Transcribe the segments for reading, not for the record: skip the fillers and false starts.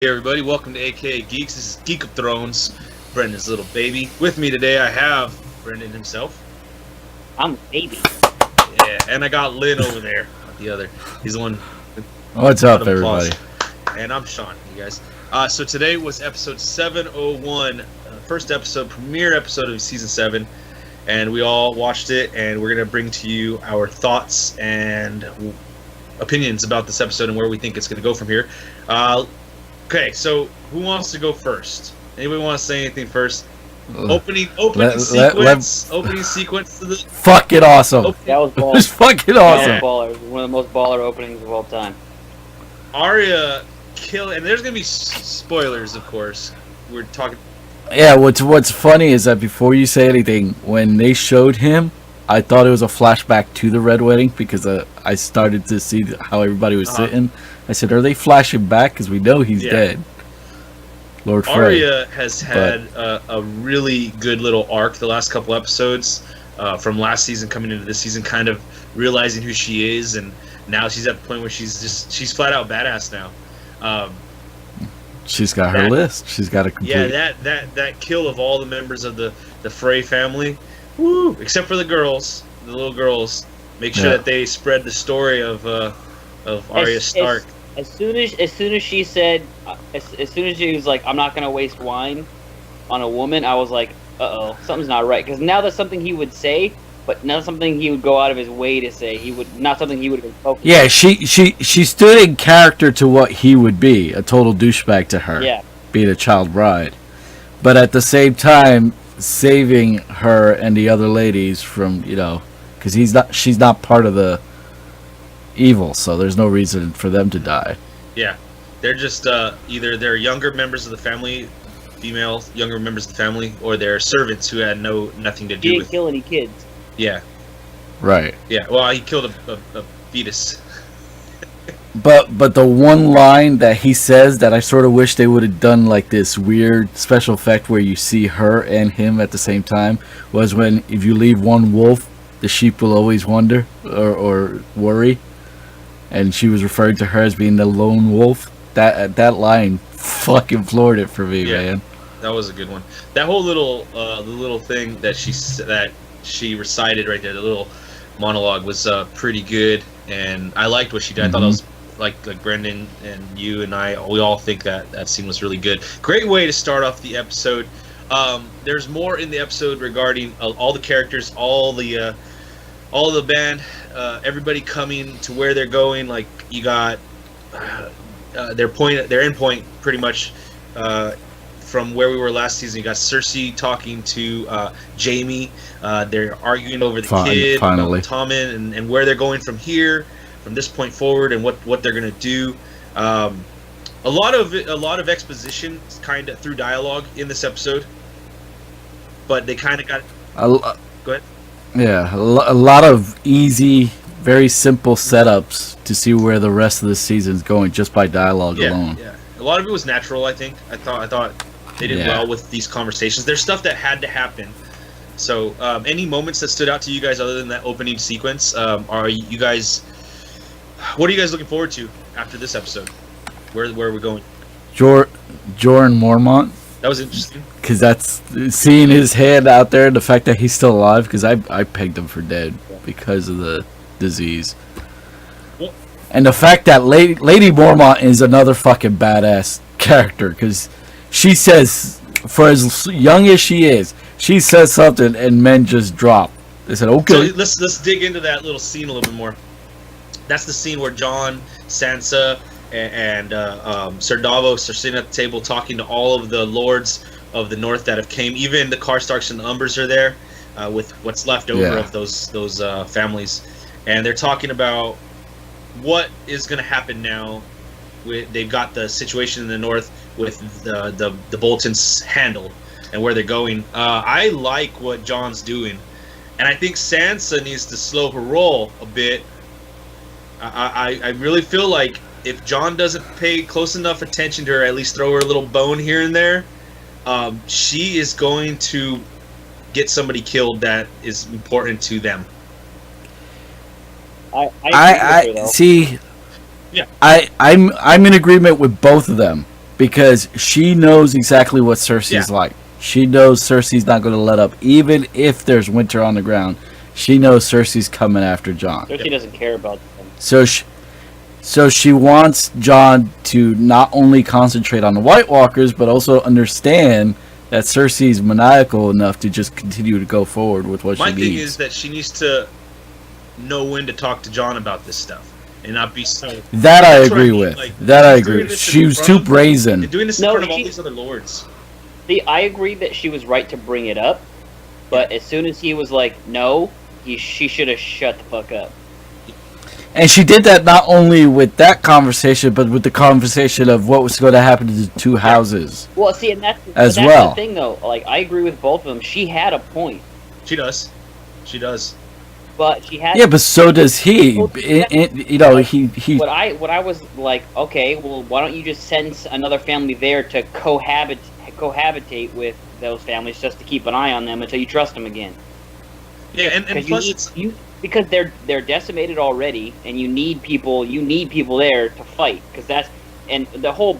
Hey everybody, welcome to AKA Geeks. This is Geek of Thrones, Brendan's little baby. With me today I have Brendan himself. I'm a baby. Yeah, and I got Lynn over there, the other. He's the one. What's up, everybody? And I'm Sean, you guys. So today was episode 701, first episode, premiere episode of season 7. And we all watched it, and we're going to bring to you our thoughts and opinions about this episode and where we think it's going to go from here. Okay, so who wants to go first? Anybody want to say anything first? Opening sequence to the fucking awesome. That was baller. It was fucking awesome. That was baller. One of the most baller openings of all time. Arya kill, and there's gonna be spoilers, of course. We're talking. Yeah, what's funny is that before you say anything, when they showed him, I thought it was a flashback to the Red Wedding because I started to see how everybody was sitting. I said, "Are they flashing back? Because we know he's dead." Lord Frey. Arya has had a really good little arc the last couple episodes, from last season coming into this season, kind of realizing who she is, and now she's at the point where she's flat out badass now. She's got her list. She's got to complete. Yeah, that kill of all the members of the Frey family, woo! Except for the girls, the little girls. Make sure that they spread the story of Arya Stark. As soon as she said, as soon as she was like, "I'm not gonna waste wine on a woman," I was like, "Uh-oh, something's not right." Because now that's something he would say, but not something he would go out of his way to say. Not something he would have been focused. Yeah, she stood in character to what he would be, a total douchebag to her. Yeah, being a child bride, but at the same time saving her and the other ladies from because she's not part of the evil, so there's no reason for them to die. Yeah, they're just either they're younger members of the family, female younger members of the family, or they're servants who had nothing to do with. He didn't kill any kids. Yeah, right. Yeah, well, he killed a fetus. But the one line that he says that I sort of wish they would have done like this weird special effect where you see her and him at the same time was when if you leave one wolf, the sheep will always wonder or worry. And she was referring to her as being the lone wolf. That line fucking floored it for me, man. That was a good one. That whole little the little thing that she recited right there, the little monologue was pretty good, and I liked what she did. I thought it was like Brendan and you and we all think that scene was really good. Great way to start off the episode. There's more in the episode regarding all the characters, all the band, everybody coming to where they're going. Like you got their end point pretty much from where we were last season. You got Cersei talking to Jaime. They're arguing over the kid, finally. Tommen, and where they're going from here, from this point forward, and what they're gonna do. A lot of exposition, kind of through dialogue in this episode, but they kind of got. Go ahead. Yeah, a lot of easy, very simple setups to see where the rest of the season's going just by dialogue alone. Yeah, a lot of it was natural. I think. I thought they did well with these conversations. There's stuff that had to happen. So, any moments that stood out to you guys other than that opening sequence? Are you guys? What are you guys looking forward to after this episode? Where are we going? Jorah Mormont. That was interesting. Because that's seeing his head out there, the fact that he's still alive. Because I pegged him for dead because of the disease, and the fact that Lady Mormont is another fucking badass character. Because she says, for as young as she is, she says something and men just drop. They said, "Okay." So let's dig into that little scene a little bit more. That's the scene where Jon, Sansa, and Ser Davos are sitting at the table talking to all of the lords of the north that have came. Even the Karstarks and the Umbers are there with what's left over of those families, and they're talking about what is going to happen now. They've got the situation in the north with the Boltons handled and where they're going. I like what Jon's doing, and I think Sansa needs to slow her roll a bit. I really feel like if Jon doesn't pay close enough attention to her, at least throw her a little bone here and there, she is going to get somebody killed that is important to them. I see. Yeah. I'm in agreement with both of them. because she knows exactly what Cersei's like. She knows Cersei's not going to let up, even if there's winter on the ground. She knows Cersei's coming after Jon. Cersei doesn't care about them. So she wants Jon to not only concentrate on the White Walkers, but also understand that Cersei's maniacal enough to just continue to go forward with what she needs. My thing is that she needs to know when to talk to Jon about this stuff and not be so. That I agree with. That I agree with. She was too brazen. Doing this in front of all these other lords. See, I agree that she was right to bring it up, but as soon as he was like, no, she should have shut the fuck up. And she did that not only with that conversation, but with the conversation of what was going to happen to the two houses. Well, see, and that's well. The thing, though. Like, I agree with both of them. She had a point. She does. But she had. Yeah, but so does he. He. What I was like, okay, well, why don't you just send another family there to cohabitate with those families just to keep an eye on them until you trust them again? Yeah, and plus because they're decimated already, and you need people there to fight, because that's, and the whole,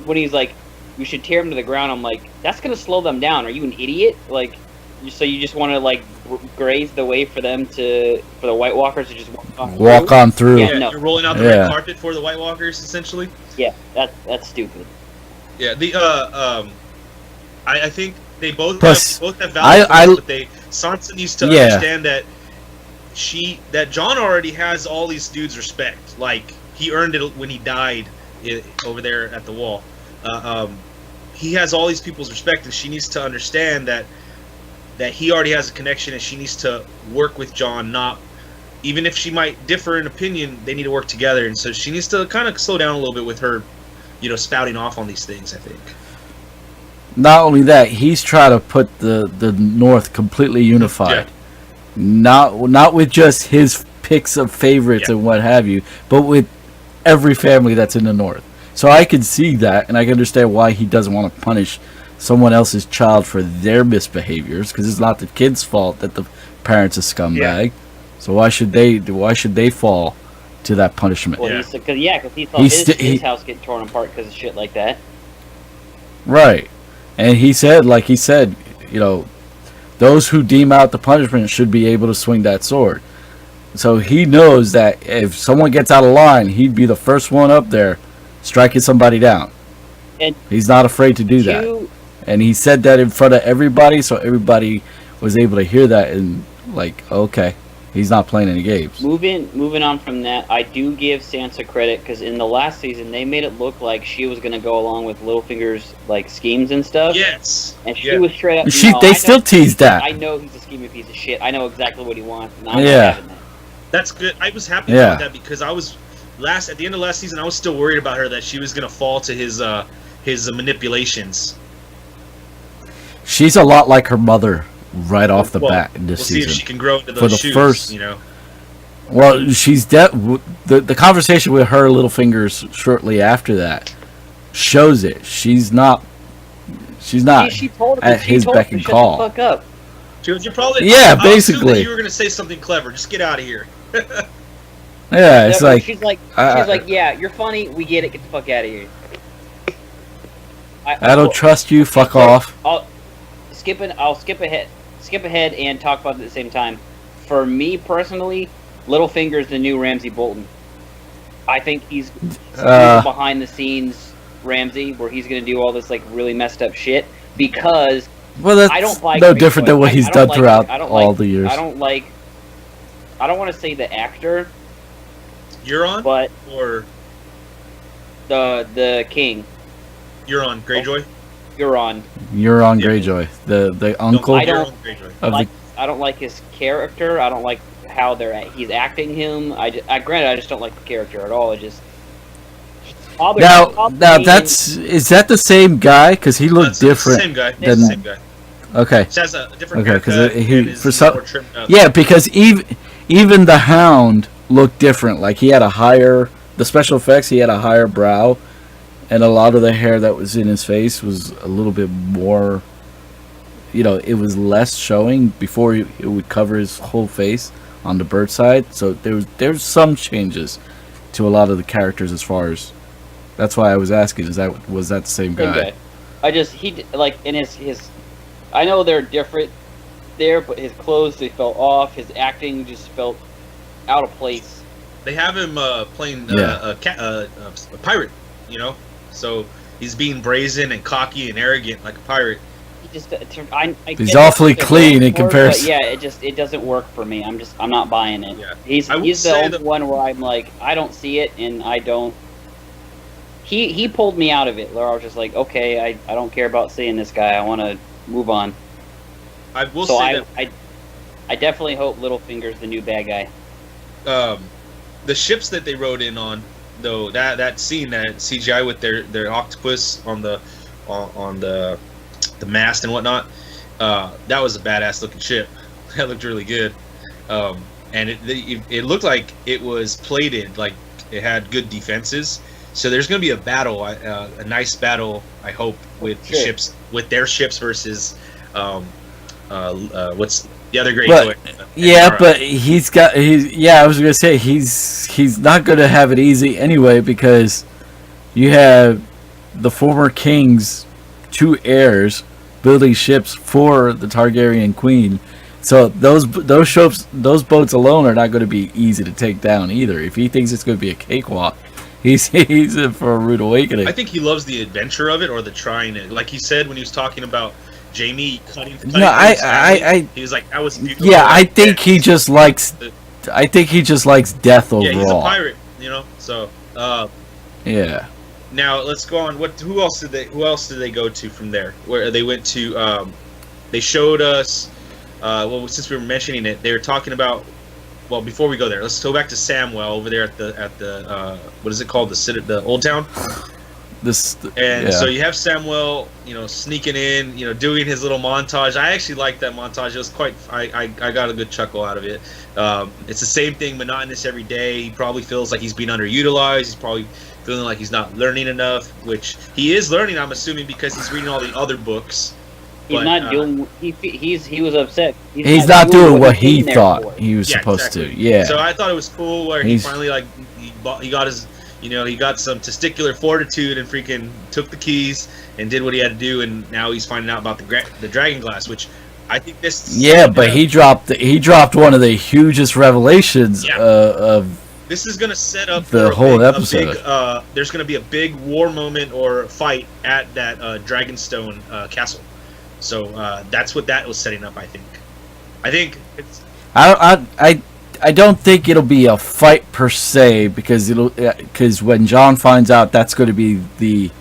when he's like, we should tear them to the ground, I'm like, that's gonna slow them down. Are you an idiot? Like, so you just want to like graze the way for the White Walkers to just walk on through? Yeah, no. You're rolling out the red carpet for the White Walkers, essentially. Yeah, that's stupid. Yeah, I think they both have valid points, but Sansa needs to understand that Jon already has all these dudes' respect. Like, he earned it when he died over there at the wall. He has all these people's respect, and she needs to understand that he already has a connection, and she needs to work with Jon. Not, even if she might differ in opinion, they need to work together. And so she needs to kind of slow down a little bit with her, spouting off on these things, I think. Not only that, he's trying to put the North completely unified. Yeah. Not with just his picks of favorites and what have you, but with every family that's in the North. So I can see that, and I can understand why he doesn't want to punish someone else's child for their misbehaviors, because it's not the kid's fault that the parents are scumbag. Yeah. So why should they fall to that punishment? Well, because he saw his house get torn apart because of shit like that. Right. And he said, those who deem out the punishment should be able to swing that sword. So he knows that if someone gets out of line, he'd be the first one up there striking somebody down. And he's not afraid to do that. And he said that in front of everybody, so everybody was able to hear that and okay, he's not playing any games. Moving on from that, I do give Sansa credit, because in the last season they made it look like she was going to go along with Littlefinger's schemes and stuff. Yes. And she was straight up. They still teased that. I know he's a scheming piece of shit. I know exactly what he wants. And I'm not having that. That's good. I was happy about that, because I was at the end of last season I was still worried about her, that she was going to fall to his manipulations. She's a lot like her mother right off the bat in this season. We'll see if she can grow into those shoes, Well, she's the conversation with her Littlefingers shortly after that shows it. She's not she told at his beck and call. Shut the fuck up. You're probably basically. You were gonna say something clever. Just get out of here. Yeah, it's like she's like, yeah, you're funny. We get it. Get the fuck out of here. I don't trust you. Fuck off. I'll skip ahead and talk about it at the same time. For me personally, Littlefinger's the new Ramsay Bolton. I think he's behind the scenes Ramsay, where he's going to do all this really messed up shit, because that's I don't like no different than what he's done throughout all the years. I don't want to say the actor. Euron, but or the king. Euron Greyjoy. Euron Greyjoy, the uncle. I don't like his character. I don't like how he's acting him. Granted, I just don't like the character at all. It just is that the same guy? Because he looked different. Same guy. Same guy. Okay. He has a different haircut. Because even the Hound looked different. Like, he had the special effects. He had a higher brow, and a lot of the hair that was in his face was a little bit more. It was less showing before it would cover his whole face on the bird side. So there's some changes to a lot of the characters as far as That's why I was asking. Was that the same guy? I just in his. I know they're different there, but his clothes, they felt off. His acting just felt out of place. They have him playing a pirate, you know, so he's being brazen and cocky and arrogant like a pirate. He just, he's awfully clean in comparison. Yeah, it doesn't work for me. I'm not buying it. Yeah. He's the only one where I'm like, I don't see it, and I don't. He pulled me out of it. Where I was just like, okay, I don't care about seeing this guy. I want to move on. I will say that I definitely hope Littlefinger's the new bad guy. The ships that they rode in on, though, that scene, that CGI with their octopus on the mast and whatnot, that was a badass looking ship. That looked really good, and it looked like it was plated, like it had good defenses. So there's going to be a battle, a nice battle, I hope, with the ships, with their ships versus what's the other great boy? Yeah, but I was gonna say he's not gonna have it easy anyway, because you have the former king's 2 heirs building ships for the Targaryen queen. So those boats alone are not going to be easy to take down either. If he thinks it's going to be a cakewalk, he's in for a rude awakening. I think he loves the adventure of it, or the trying it. Like he said when he was talking about Jamie cutting. He was like, that was beautiful. Yeah, I think he just likes. I think he just likes death overall. Yeah, he's a pirate, you know. So. Yeah. Now let's go on. Who else did they go to from there? Where they went to? They showed us. Well, since we were mentioning it, they were talking about. Well, before we go there, let's go back to Samwell over there at the what is it called, the Old Town. So you have Samwell, sneaking in, doing his little montage. I actually liked that montage. It was quite. I got a good chuckle out of it. It's the same thing, monotonous every day. He probably feels like he's being underutilized. He's probably feeling like he's not learning enough, which he is learning, I'm assuming, because he's reading all the other books. He's not doing. He was upset. He's not doing what he thought he was supposed to. Yeah. So I thought it was cool where he finally he got his. He got some testicular fortitude and freaking took the keys and did what he had to do, and now he's finding out about the dragon glass, which I think this. Yeah, but he dropped one of the hugest revelations of. This is going to set up the whole episode. There's going to be a big war moment or fight at that Dragonstone castle, so that's what that was setting up. I think it's. I don't think it'll be a fight per se, because when Jon finds out that's going to be the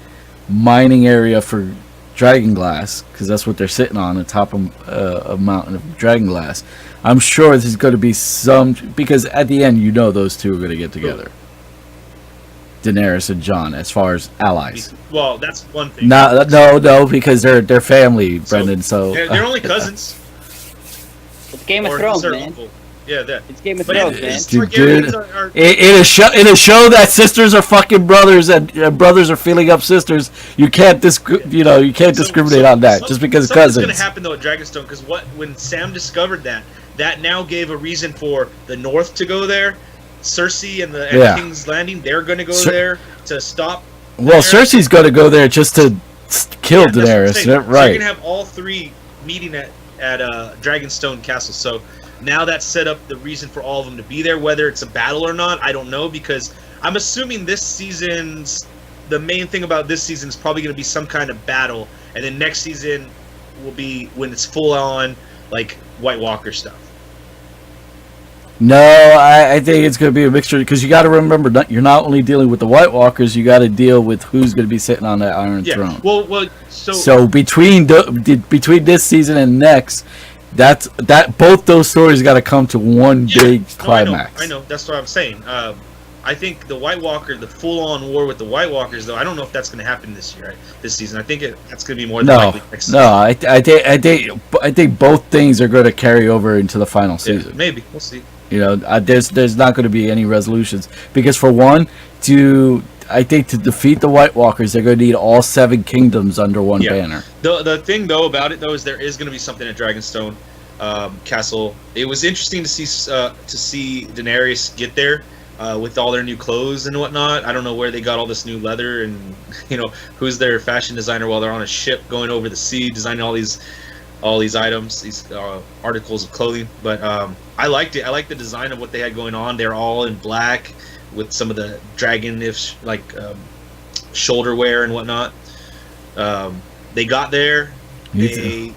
mining area for dragonglass, because that's what they're sitting on top of a mountain of dragonglass. I'm sure there's going to be some, because at the end those two are going to get together. Daenerys and Jon, as far as allies. Well, that's one thing. No, because they're family, Brendan. So they're only cousins. It's Game of Thrones, man. Yeah, that. It's Game of Thrones, man. Dude, in a show that sisters are fucking brothers and brothers are feeling up sisters, you can't discriminate on that just because cousins. Something's going to happen though at Dragonstone, because when Sam discovered that now gave a reason for the North to go there. Cersei and the King's Landing, they're going to go there to stop. Well, Cersei's going to go there just to kill Daenerys, right? So you're going to have all three meeting at Dragonstone Castle. So. Now that's set up the reason for all of them to be there. Whether it's a battle or not, I don't know, because I'm assuming the main thing about this season is probably going to be some kind of battle, and then next season will be when it's full on like White Walker stuff. No, I think it's going to be a mixture, because you got to remember, you're not only dealing with the White Walkers, you got to deal with who's going to be sitting on that Iron Throne. Well, so between this season and next. Both those stories got to come to one big climax. I know. That's what I'm saying. I think the White Walker, the full-on war with the White Walkers, though, I don't know if that's going to happen this season. I think that's going to be more than likely next season. No, I think both things are going to carry over into the final season. Maybe we'll see. There's not going to be any resolutions, because for one, I think to defeat the White Walkers, they're going to need all 7 kingdoms under one banner. The thing though about it though is there is going to be something at Dragonstone Castle. It was interesting to see Daenerys get there, with all their new clothes and whatnot. I don't know where they got all this new leather, and who's their fashion designer while they're on a ship going over the sea, designing all these items, these articles of clothing. But I liked it. I liked the design of what they had going on. They're all in black with some of the dragon-ish shoulder wear and whatnot. They got there. They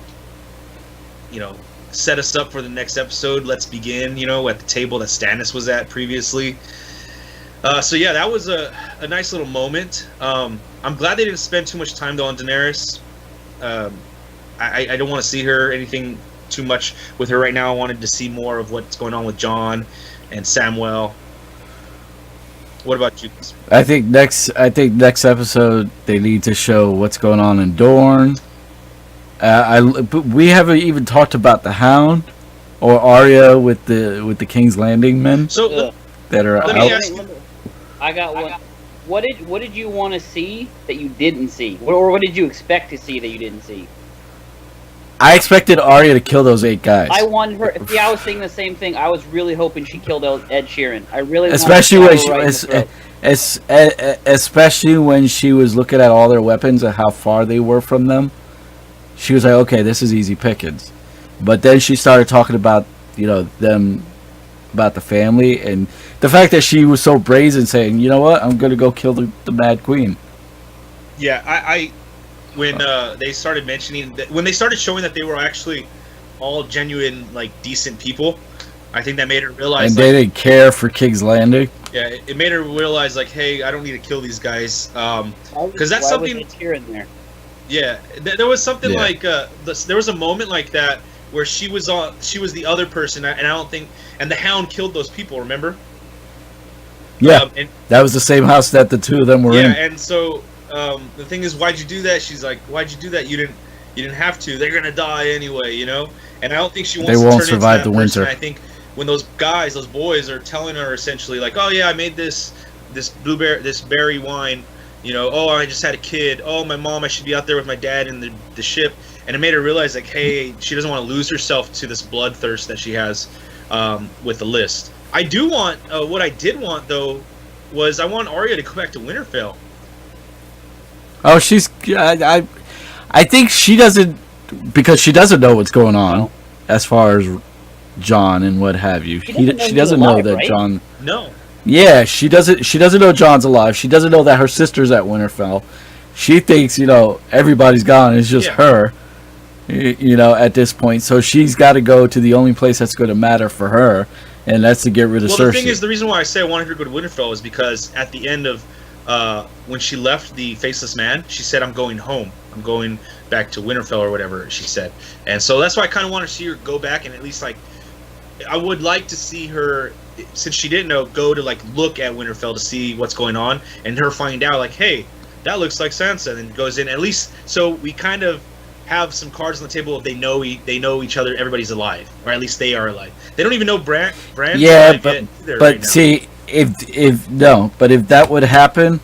set us up for the next episode. Let's begin, at the table that Stannis was at previously. So yeah, that was a nice little moment. I'm glad they didn't spend too much time though on Daenerys. I don't want to see her anything too much with her right now. I wanted to see more of what's going on with Jon and Samwell. What about you? I think next episode they need to show what's going on in Dorne. We haven't even talked about the Hound or Arya with the King's Landing men that are out. I got one. What did you want to see that you didn't see, or what did you expect to see that you didn't see? I expected Arya to kill those 8 guys. I wanted her. Yeah, I was thinking the same thing. I was really hoping she killed Ed Sheeran. I really, especially when she was looking at all their weapons and how far they were from them. She was like, "Okay, this is easy pickings," but then she started talking about them, about the family, and the fact that she was so brazen, saying, "You know what? I'm going to go kill the Mad Queen." Yeah, when they started mentioning that, when they started showing that they were actually all genuine, decent people, I think that made her realize. And they didn't care for King's Landing. Yeah, it made her realize, hey, I don't need to kill these guys, because that's something. Was here and there? Yeah, there was something there was a moment like that where she was the other person, and I don't think, and the Hound killed those people. Remember? Yeah, and that was the same house that the two of them were in. Yeah, and so. The thing is, why'd you do that? She's like, why'd you do that? You didn't have to. They're gonna die anyway, And I don't think she wants to turn survive into that the winter. I think when those boys are telling her essentially oh yeah, I made this berry wine, oh, I just had a kid. Oh, my mom, I should be out there with my dad in the ship. And it made her realize hey, she doesn't want to lose herself to this bloodthirst that she has with the list. I do want what I did want though was I want Arya to go back to Winterfell. Oh, I think she doesn't, because she doesn't know what's going on as far as Jon and what have you. She doesn't know that, right? Jon. No. Yeah, she doesn't know Jon's alive. She doesn't know that her sister's at Winterfell. She thinks everybody's gone. It's just her. At this point, so she's got to go to the only place that's going to matter for her, and that's to get rid of Cersei. Well, the thing is, the reason why I say I wanted her to go to Winterfell is because at the end of when she left the Faceless Man, she said, "I'm going home. I'm going back to Winterfell," or whatever she said. And so that's why I kind of want to see her go back and at least I would like to see her, since she didn't know, go to look at Winterfell to see what's going on, and her find out hey, that looks like Sansa, and goes in, at least so we kind of have some cards on the table. If they know each other, everybody's alive, or at least they are alive. They don't even know Bran. Yeah, but right see. If that would happen,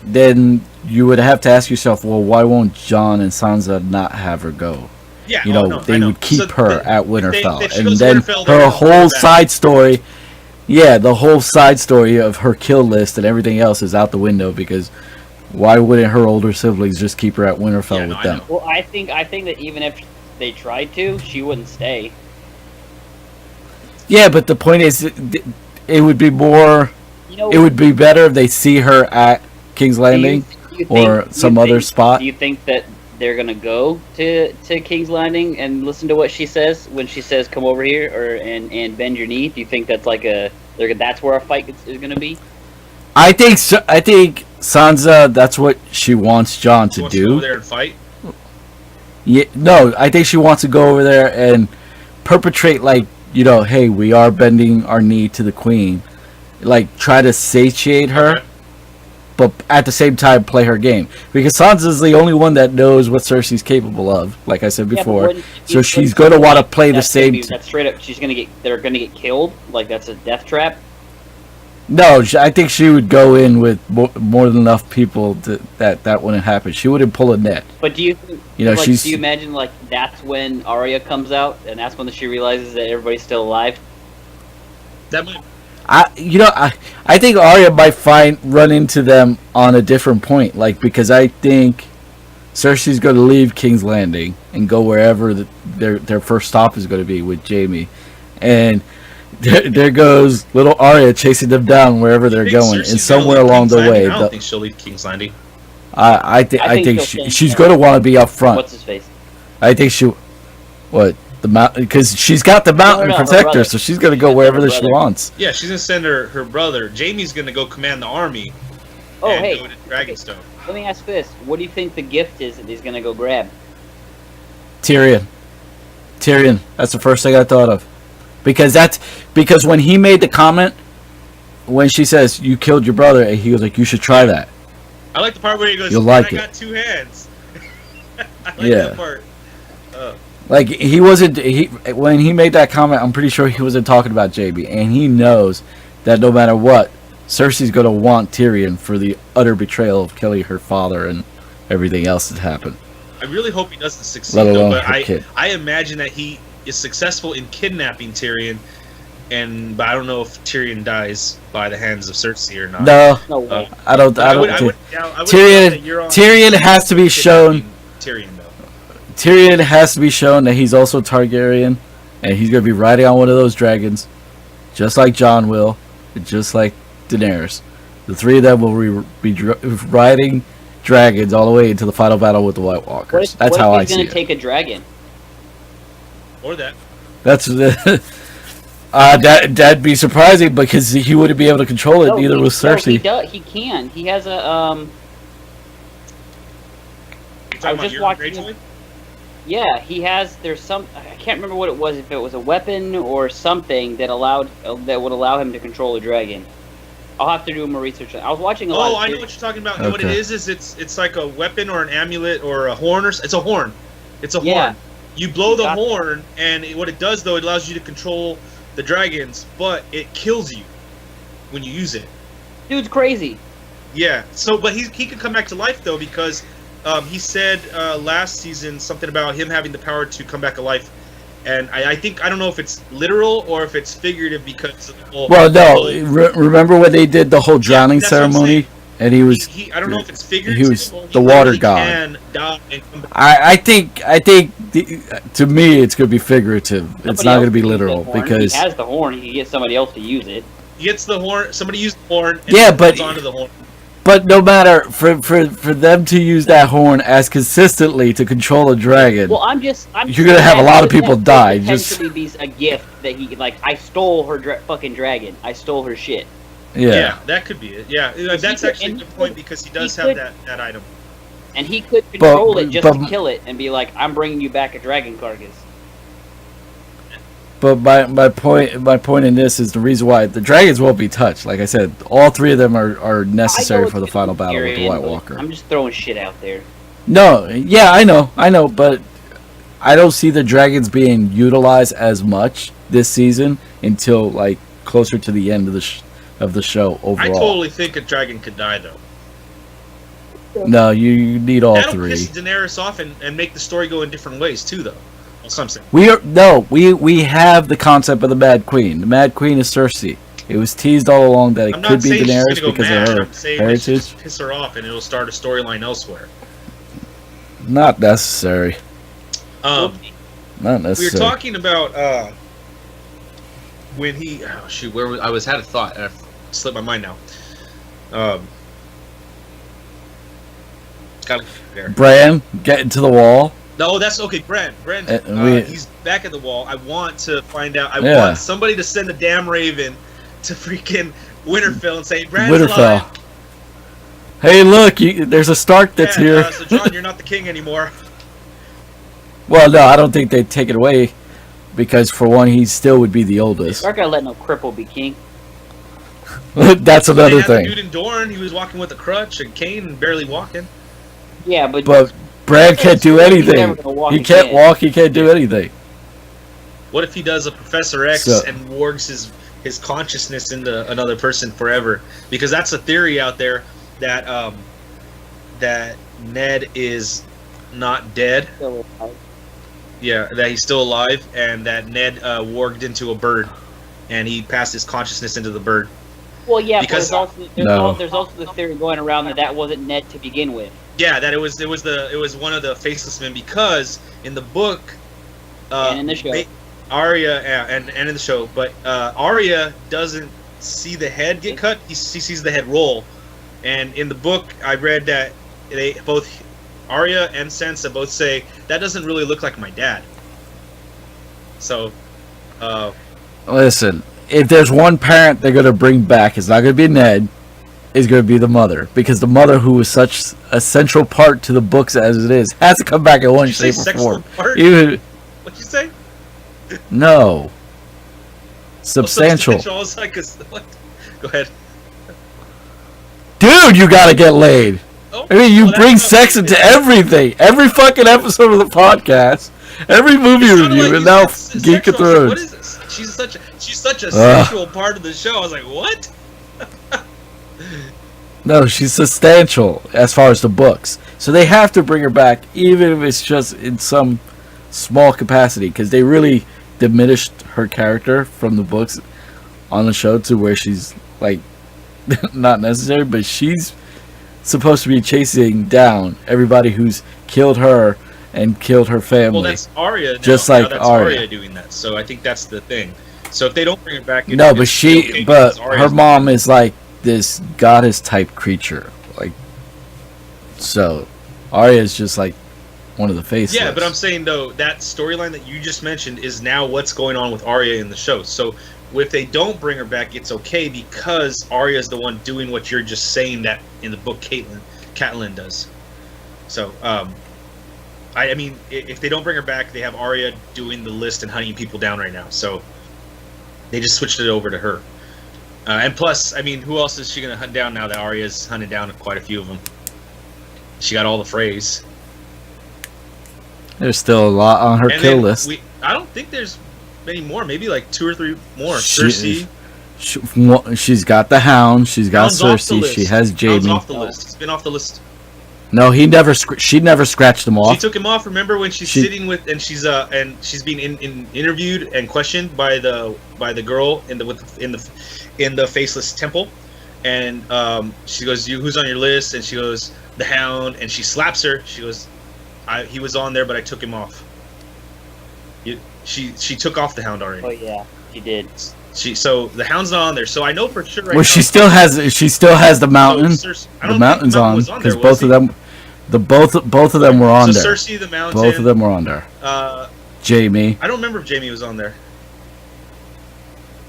then you would have to ask yourself, well, why won't Jon and Sansa not have her go? Yeah, they would keep her at Winterfell, and goes then Winterfell, her whole side story. Yeah, the whole side story of her kill list and everything else is out the window, because why wouldn't her older siblings just keep her at Winterfell with them? Well, I think that even if they tried to, she wouldn't stay. Yeah, but the point is, it would be more. It would be better if they see her at King's Landing or some other spot. Do you think that they're gonna go to King's Landing and listen to what she says when she says, "Come over here," and bend your knee? Do you think that's that's where our fight is gonna be? I think Sansa, that's what she wants Jon to do. To go over there and fight. Yeah, no, I think she wants to go over there and perpetrate hey, we are bending our knee to the Queen. Try to satiate her, but at the same time play her game. Because Sansa's the only one that knows what Cersei's capable of, like I said before. So she's going to want to play the same... That's straight up, they're going to get killed? That's a death trap? No, I think she would go in with more than enough people that wouldn't happen. She wouldn't pull a net. But do you think, do you imagine that's when Arya comes out and that's when she realizes that everybody's still alive? I think Arya might run into them on a different point, like because I think Cersei's going to leave King's Landing and go wherever their first stop is going to be with Jaime, and there goes little Arya chasing them down wherever they're going, and somewhere along the way, I don't think she'll leave King's Landing. I think she's going to want to be up front. What's his face? I think the mountain, because she's got the mountain protector, so she's going to go wherever she wants. Yeah, she's going to send her brother. Jaime's going to go command the army. Oh, and hey, go to Dragonstone. let me ask this: what do you think the gift is that he's gonna go grab? Tyrion. That's the first thing I thought of, because when he made the comment, when she says you killed your brother, and he was like, you should try that. I like the part where he goes, You'll like I got two hands. I like Yeah. that part. Like he wasn't. When he made that comment, I'm pretty sure he wasn't talking about Jaime, and he knows that no matter what, Cersei's going to want Tyrion for the utter betrayal of killing her father and everything else that happened. I really hope he doesn't succeed, Let alone though, but her kid. I imagine that he is successful in kidnapping Tyrion, but I don't know if Tyrion dies by the hands of Cersei or not. No way. I don't. Tyrion has to be shown. Tyrion, though. Tyrion has to be shown that he's also Targaryen, and he's going to be riding on one of those dragons, just like Jon will, just like Daenerys. The three of them will be riding dragons all the way into the final battle with the White Walkers. That's how I see it. He's going to take a dragon. Or that. That's that'd be surprising because he wouldn't be able to control it. Neither was Cersei. He can. He has a I was just watching. Yeah, he has. There's some. I can't remember what it was. If it was a weapon or something that would allow him to control a dragon. I'll have to do more research. I was watching a lot. I know what you're talking about. Okay. What it is it's like a weapon or an amulet or a horn it's a horn. It's a horn. You blow the horn, and what it does though, it allows you to control the dragons, but it kills you when you use it. Dude's crazy. Yeah. So, but he can come back to life though because. He said last season something about him having the power to come back alive, and I don't know if it's literal or if it's figurative because of the whole. Well, no, remember when they did the whole drowning ceremony, and he was. I don't know if it's figurative. He was the water god. Can die and come back. I think to me it's going to be figurative. It's not going to be literal because he has the horn. He can get somebody else to use it. He gets the horn. Somebody used the horn. And but onto the horn. But no matter for them to use that horn as consistently to control a dragon, well, I'm you're gonna have a lot of people die. Just be a gift that he I stole her fucking dragon. I stole her shit. Yeah, that could be it. Yeah, that's actually a good point because he does have that item. And he could control it just to kill it and be like, "I'm bringing you back a dragon carcass." But my point in this is the reason why the dragons won't be touched. Like I said, all three of them are necessary for the final battle with the White Walker. I'm just throwing shit out there. No, yeah, I know, but I don't see the dragons being utilized as much this season until like closer to the end of the show overall. I totally think a dragon could die though. No, you need all That'll three. Piss Daenerys off and make the story go in different ways too, though. We have the concept of the Mad Queen. The Mad Queen is Cersei. It was teased all along that it could be Daenerys because of her heritage. Just piss her off and it'll start a storyline elsewhere. Not necessary. Not necessary. We were talking about when he. Oh shoot, I had a thought and I slipped my mind now. Bran getting to the wall. No, that's okay. Bran, he's back at the wall. I want to find out. I want somebody to send a damn raven to freaking Winterfell and say, Bran's alive. Hey, look, there's a Stark that's here. So Jon, you're not the king anymore. Well, no, I don't think they'd take it away because, for one, he still would be the oldest. Stark gotta let no cripple be king. That's another thing. Dude in Dorne, he was walking with a crutch, and Cain barely walking. Yeah, but Brad can't do anything. He can't walk. He can't do anything. What if he does a Professor X and wargs his consciousness into another person forever? Because that's a theory out there that that Ned is not dead. Yeah, that he's still alive, and that Ned warged into a bird and he passed his consciousness into the bird. Well, yeah, Because- but there's also the theory going around that wasn't Ned to begin with. Yeah, that it was one of the faceless men, because in the book, And in the show. Arya and in the show, but Arya doesn't see the head get cut. He sees the head roll, and in the book, I read that they both Arya and Sansa both say that doesn't really look like my dad. So, Listen, if there's one parent they're gonna bring back, it's not gonna be Ned. It's gonna be the mother, because the mother, who was such a central part to the books as it is, has to come back in one did you say shape or sexual form. part? Even What'd you say? no, substantial. I was like, what? Go ahead. Dude, you gotta get laid. Oh, I mean, you well, that's bring not sex like- into everything. Every fucking episode of the podcast, every movie It sounded review, like and you now said Geek of sexual. I was like, Thrones. what is this? She's such a sexual part of the show. I was like, what? No, she's substantial as far as the books. So they have to bring her back, even if it's just in some small capacity, because they really diminished her character from the books on the show to where she's, like, not necessary, but she's supposed to be chasing down everybody who's killed her and killed her family. Well, that's Arya. Now. Just Now like that's Arya. doing that. So I think that's the thing. So if they don't bring it back, No, but it's okay but because her Arya's mom is like this goddess type creature, like, so Arya is just like one of the faceless. Yeah, but I'm saying though that storyline that you just mentioned is now what's going on with Arya in the show. So if they don't bring her back, it's okay because Arya is the one doing what you're just saying that in the book Catelyn does. So I mean, if they don't bring her back, they have Arya doing the list and hunting people down right now. So they just switched it over to her. And plus, I mean, who else is she going to hunt down now that Arya's hunted down quite a few of them? She got all the Freys. There's still a lot on her And kill then list. I don't think there's many more. Maybe like 2 or 3 more. Cersei. She's got the Hound. She's got Hound's off the Cersei. list. She has Hound's Jaime. off the list. He's been off the list. No, she never scratched them She off. took him off. Remember when she's sitting with and she's being interviewed and questioned by the girl in the faceless temple, and she goes, "Who's on your list?" And she goes, "The Hound," and she slaps her. She goes, "He was on there, but I took him off." She took off the Hound already. Oh yeah, she did. So the Hound's not on there. So I know for sure. Right Well, now, she still has the Mountain. I don't The think Mountain's Mountain on was there, because was both he? of them, both of them were on So there. Cersei, the Mountain. Both of them were on there. Jaime, I don't remember if Jaime was on there.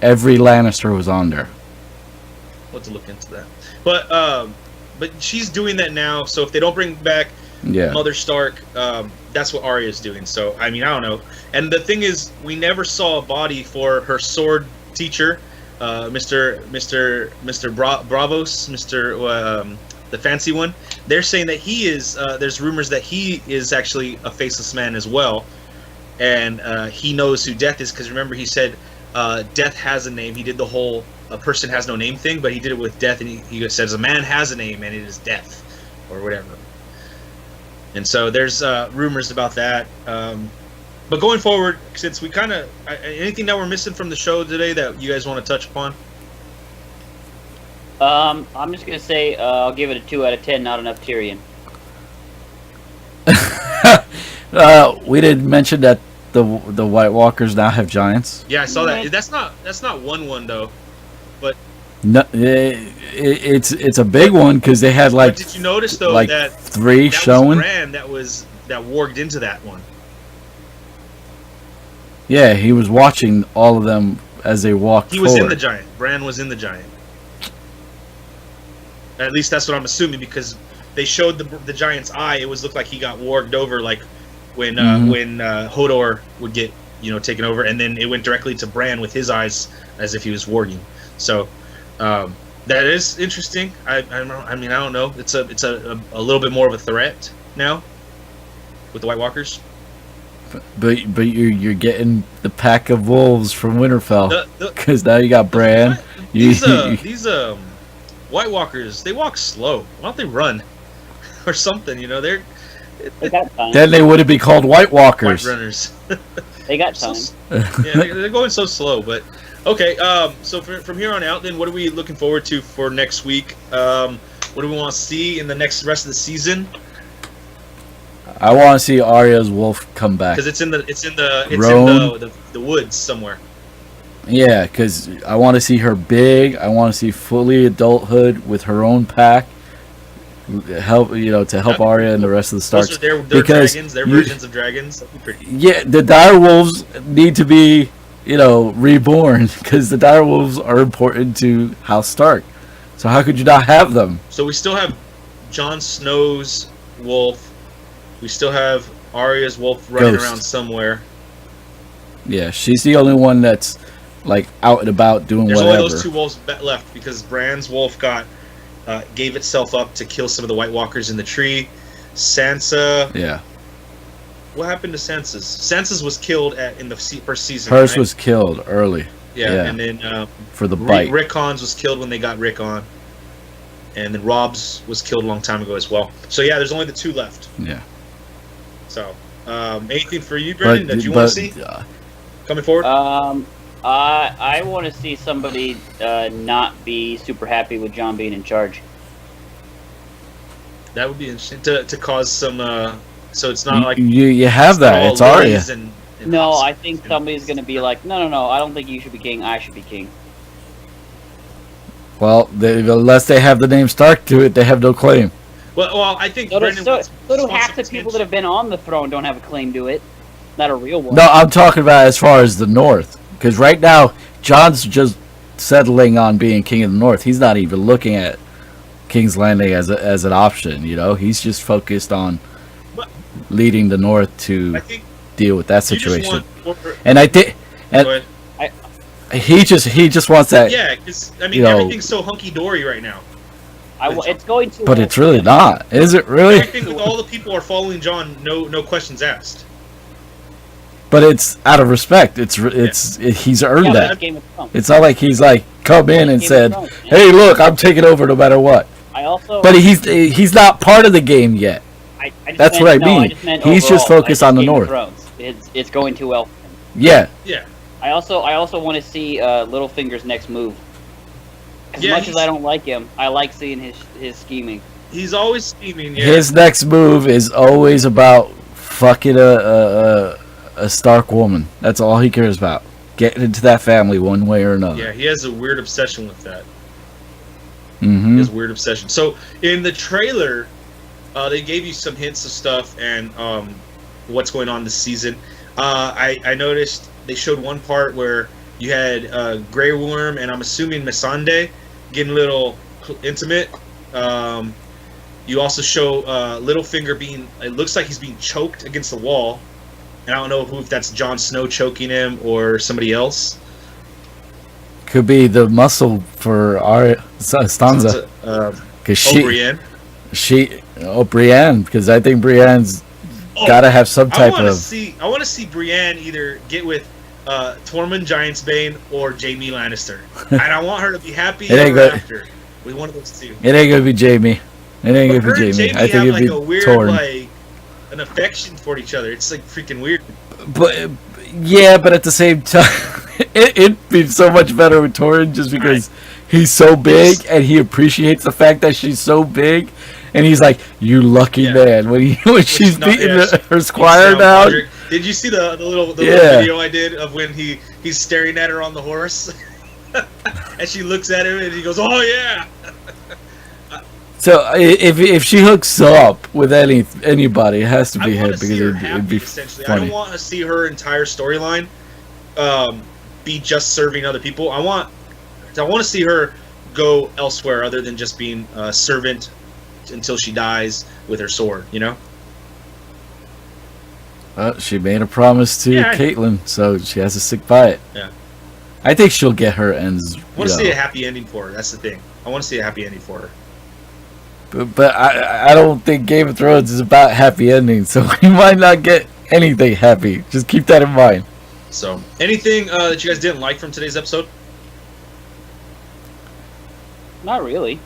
every Lannister was on there. We'll have to look into that. But she's doing that now. So if they don't bring back Yeah. Mother Stark, that's what Arya's doing. So I mean, I don't know. And the thing is, we never saw a body for her sword teacher, Mr. Bravos, the fancy one. They're saying that he is. There's rumors that he is actually a faceless man as well, and he knows who Death is because remember he said Death has a name. He did the whole "a person has no name" thing, but he did it with Death, and he says a man has a name and it is Death, or whatever. And so there's rumors about that. But going forward, since we kind of anything that we're missing from the show today that you guys want to touch upon? I'm just gonna say I'll give it a 2 out of 10. Not enough Tyrion. We didn't mention that the White Walkers now have giants. Yeah, I saw that. Right. That's not 1-1 though. No, it's a big one because they had But did you notice though like that 3 that showing. was Bran that warged into that one? Yeah, he was watching all of them as they walked He was forward. in the giant. Bran was in the giant. At least that's what I'm assuming because they showed the giant's eye. It looked like he got warged over, like when Hodor would get taken over, and then it went directly to Bran with his eyes as if he was warging. So that is interesting. I mean I don't know. It's a little bit more of a threat now with the White Walkers. But you're getting the pack of wolves from Winterfell The- because now you got Bran. These White Walkers, they walk slow. Why don't they run or something? They got time. Then they wouldn't be called White White Walkers. runners. They got time. Yeah, they're going so slow. But Okay, so from here on out, then, what are we looking forward to for next week? What do we want to see in the rest of the season? I want to see Arya's wolf come back. Because it's in the woods somewhere. Yeah, because I want to see her big. I want to see fully adulthood with her own pack. To help Arya and the rest of the Starks. Those are their dragons, their versions of dragons. That'd be pretty. Yeah, the dire wolves need to be, reborn because the dire wolves are important to House Stark. So how could you not have them? So we still have Jon Snow's wolf. We still have Arya's wolf running around somewhere. Yeah, she's the only one that's like out and about doing There's whatever. only those two wolves left because Bran's wolf gave itself up to kill some of the White Walkers in the tree. Sansa. Yeah. What happened to Sansa's? Sansa's was killed in the first season. Hers right? was killed early. Yeah, and then for the bite. Rickon's was killed when they got Rickon, and then Rob's was killed a long time ago as well. So yeah, there's only the two left. Yeah. So, anything for you, Brendan, that you want to see coming forward? I want to see somebody not be super happy with Jon being in charge. That would be interesting to cause some. So it's not like you have that. It's Arya. No, I think somebody's going to be like, no, I don't think you should be king. I should be king. Well, unless they have the name Stark to it, they have no claim. Well, I think So Brendan do half the people that have been on the throne don't have a claim to it. Not a real one. No, I'm talking about as far as the North. Because right now, Jon's just settling on being king of the North. He's not even looking at King's Landing as an option. He's just focused on leading the North to deal with that situation. And I think, he just wants that. Yeah, because everything's so hunky dory right now. It's going to. But it's really not, is it? Really? I think all the people are following Jon. No questions asked. But it's out of respect. He's earned that. It's not like he's like come in and said, "Hey, look, I'm taking over no matter what." But he's not part of the game yet. That's what I mean. He's just focused on the North. It's going too well. Yeah. Yeah. I also want to see Littlefinger's next move. As much as I don't like him, I like seeing his scheming. He's always scheming. Yeah. His next move is always about fucking a Stark woman. That's all he cares about. Getting into that family one way or another. Yeah, he has a weird obsession with that. Mm-hmm. His weird obsession. So in the trailer, they gave you some hints of stuff and what's going on this season. I noticed they showed one part where you had Grey Worm and I'm assuming Missandei getting a little intimate. You also show Littlefinger it looks like he's being choked against the wall. And I don't know if that's Jon Snow choking him or somebody else. Could be the muscle for Sansa. Brienne, because I think Brienne's got to have some type of. I want to see Brienne either get with Tormund Giantsbane or Jaime Lannister, and I want her to be happy ever after with one of those two. It ain't gonna be Jaime. It ain't gonna be Jaime. I think it'd be a weird, Tormund. An affection for each other. It's like freaking weird. But at the same time, it'd be so much better with Tormund just because he's so big and he appreciates the fact that she's so big, and he's like, "You lucky man." When she's beating her squire down. Did you see the little video I did of when he's staring at her on the horse, and she looks at him and he goes, "Oh yeah." So if she hooks up with anybody, it has to be him because it'd be essentially. funny. I don't want to see her entire storyline be just serving other people. I want to see her go elsewhere other than just being a servant until she dies with her sword. Well, she made a promise to Caitlyn, so she has to stick by it. Yeah. I think she'll get her ends. I want to see a happy ending for her. That's the thing. I want to see a happy ending for her. But I don't think Game of Thrones is about happy endings, so we might not get anything happy. Just keep that in mind. So, anything that you guys didn't like from today's episode? Not really.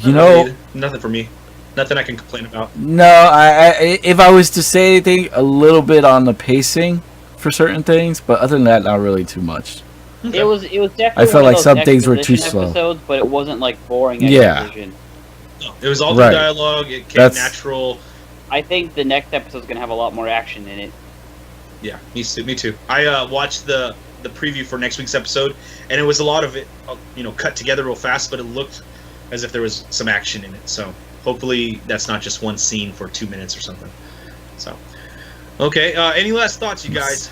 Nothing for me. Nothing I can complain about. No, I if I was to say anything, a little bit on the pacing for certain things, but other than that, not really too much. Okay. It was definitely. I felt one of like those some things were too exposition slow. episodes, but it wasn't like boring Yeah. exposition. No, it was all Right. the dialogue. It came That's- natural. I think the next episode's gonna have a lot more action in it. Yeah, me too. I watched the preview for next week's episode, and it was a lot of it, cut together real fast, but it looked as if there was some action in it. So hopefully that's not just one scene for 2 minutes or something. So, okay. Any last thoughts, you guys?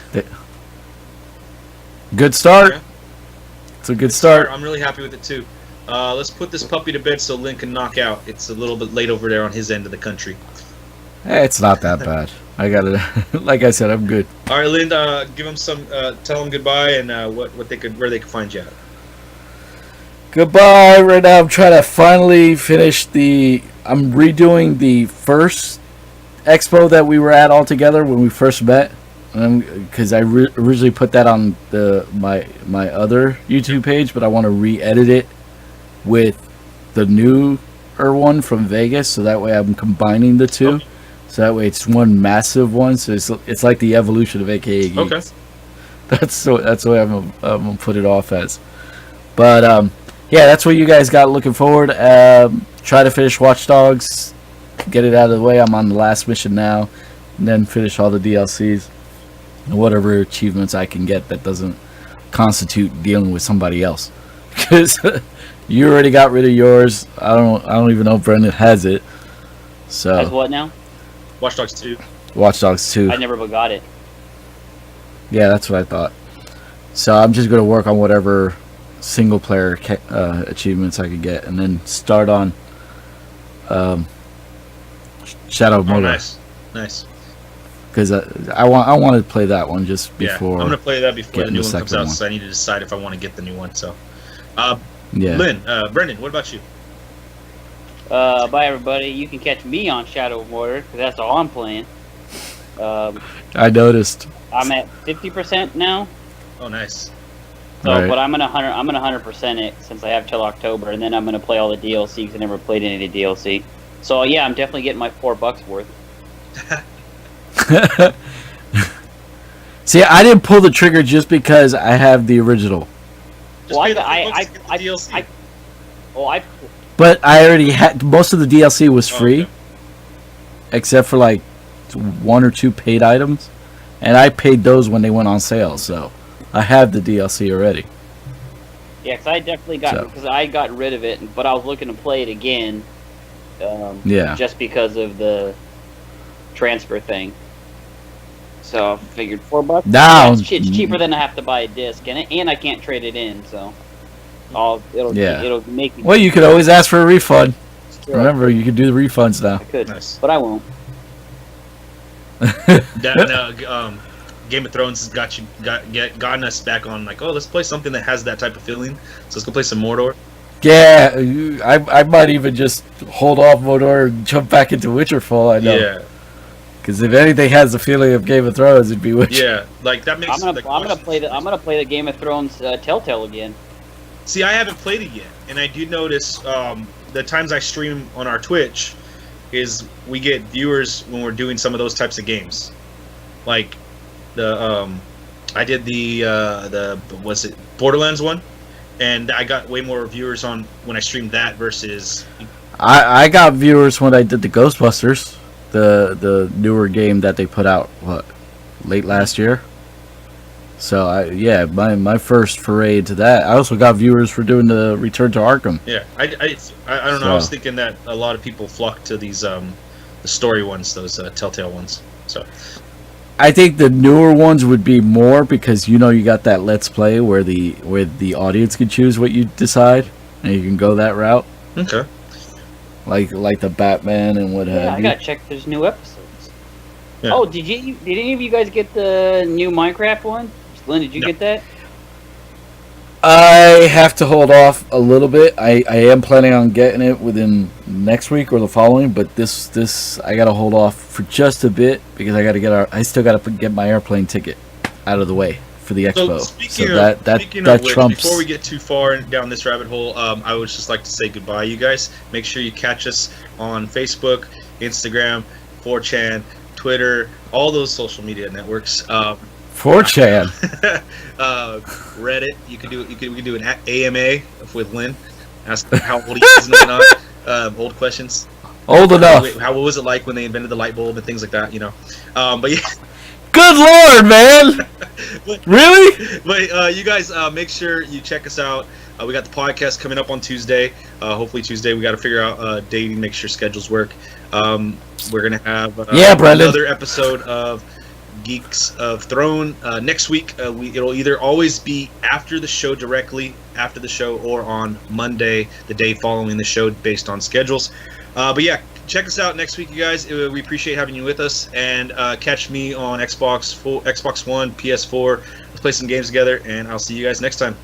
Good start. Okay. It's a good start. I'm really happy with it too. Let's put this puppy to bed so Lynn can knock out. It's a little bit late over there on his end of the country. It's not that bad. I got it. Like I said, I'm good. All right, Lynn. Give them some. Tell them goodbye and where they could find you at. Goodbye. Right now, I'm trying to finally finish I'm redoing the first expo that we were at all together when we first met, because I originally put that on my other YouTube page, but I want to re-edit it with the newer one from Vegas, so that way I'm combining the two. Okay. So that way it's one massive one. So it's like the evolution of AKA Geeks. Okay. That's the way I'm gonna put it off as. But yeah, that's what you guys got looking forward. Try to finish Watch Dogs, get it out of the way. I'm on the last mission now, and then finish all the DLCs and whatever achievements I can get that doesn't constitute dealing with somebody else. Because you already got rid of yours. I don't even know if Brendan has it. So As what now? Watch Dogs 2. Watch Dogs 2. I never got it. Yeah, that's what I thought. So I'm just going to work on whatever single player achievements I could get, and then start on Shadow of Oh, Mordor. nice. Because I want to play that one just before. Yeah, I'm gonna play that before the getting new the one comes second out. one. So I need to decide if I want to get the new one. So, Yeah. Lynn, Brendan, what about you? Bye everybody. You can catch me on Shadow of Mordor because that's all I'm playing. I noticed. I'm at 50% now. Oh, nice. So, Right. but I'm gonna 100% it since I have till October, and then I'm gonna play all the DLC because I never played any of the DLC. So yeah, I'm definitely getting my $4 worth. See, I didn't pull the trigger just because I have the original. Just Well, pay the $4 I to get the DLC. But I already had most of the DLC was Oh, free, okay. except for like 1 or 2 paid items, and I paid those when they went on sale. So I have the DLC already. Yeah, because I definitely got So. because I got rid of it, but I was looking to play it again. Yeah. Just because of the transfer thing. So I figured $4. Now- it's cheaper than I have to buy a disc, and I can't trade it in. So it'll make me. Well, you could always ask for a refund. Sure, Remember, you can do the refunds now. I could, Nice. but I won't. Game of Thrones has gotten us back on like, oh, let's play something that has that type of feeling. So let's go play some Mordor. Yeah, I might even just hold off Mordor and jump back into Witcherfall. I know. Yeah, Because if anything has the feeling of Game of Thrones, it'd be Witcher. yeah, like that makes. I'm gonna like, play the Game of Thrones Telltale again. See, I haven't played it yet, and I do notice the times I stream on our Twitch is we get viewers when we're doing some of those types of games, like the I did the was it Borderlands one, and I got way more viewers on when I streamed that versus. I got viewers when I did the Ghostbusters, the newer game that they put out late last year. So my first foray into that. I also got viewers for doing the Return to Arkham. Yeah, I don't know. I was thinking that a lot of people flock to these the story ones, those Telltale ones. So I think the newer ones would be more because you got that Let's Play where the audience can choose what you decide, and you can go that route. okay. Like the Batman and what Yeah, have I you. gotta check. There's new episodes. Yeah. Oh, did any of you guys get the new Minecraft one? Lynn, did you No. get that? I have to hold off a little bit. I am planning on getting it within next week or the following, but this I gotta hold off for just a bit because I still gotta get my airplane ticket out of the way for the expo. Speaking that of which, trumps. before we get too far down this rabbit hole, I would just like to say goodbye, you guys. Make sure you catch us on Facebook, Instagram, 4chan, Twitter, all those social media networks. 4chan. Reddit. We could do an AMA with Lynn. Ask him how old he is and whatnot. Old questions. Old enough. How was it like when they invented the light bulb and things like that? But yeah. Good Lord, man! Really? But you guys, make sure you check us out. We got the podcast coming up on Tuesday. Hopefully Tuesday. We got to figure out dating, make sure schedules work. We're gonna have another episode of Geeks of Throne next week. It'll either always be after the show, directly after the show, or on Monday, the day following the show, based on schedules. But yeah, check us out next week, you guys. We appreciate having you with us, and catch me on Xbox One, PS4. Let's play some games together, and I'll see you guys next time.